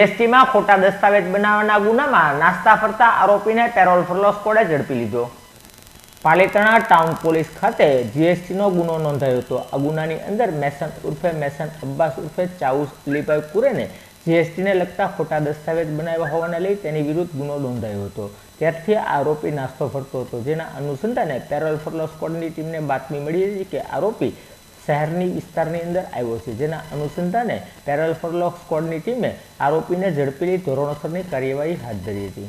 જીએસટીમાં ખોટા દસ્તાવેજ બનાવવાના ગુનામાં નાસ્તા ફરતા આરોપીને પેરોલ ફરલો સ્કોડે ઝડપી લીધો। પાલિતાણા ટાઉન પોલીસ ખાતે જીએસટીનો ગુનો નોંધાયો હતો। આ ગુનાની અંદર મેસન ઉર્ફે મેસન અબ્બાસ ઉર્ફે ચાઉસ અલીભાઈ કુરેને જીએસટીને લગતા ખોટા દસ્તાવેજ બનાવ્યા હોવાને લઈ તેની વિરુદ્ધ ગુનો નોંધાયો હતો। ત્યારથી આરોપી નાસ્તો ફરતો હતો, જેના અનુસંધાને પેરોલ ફરલો સ્કોડની ટીમને બાતમી મળી હતી કે આરોપી શહેરની વિસ્તારની અંદર આવ્યો છે, જેના અનુસંધાને પેરોલ ફરલો સ્કોડની ટીમે આરોપીને ઝડપી લઈ ધોરણસરની કાર્યવાહી હાથ ધરી હતી।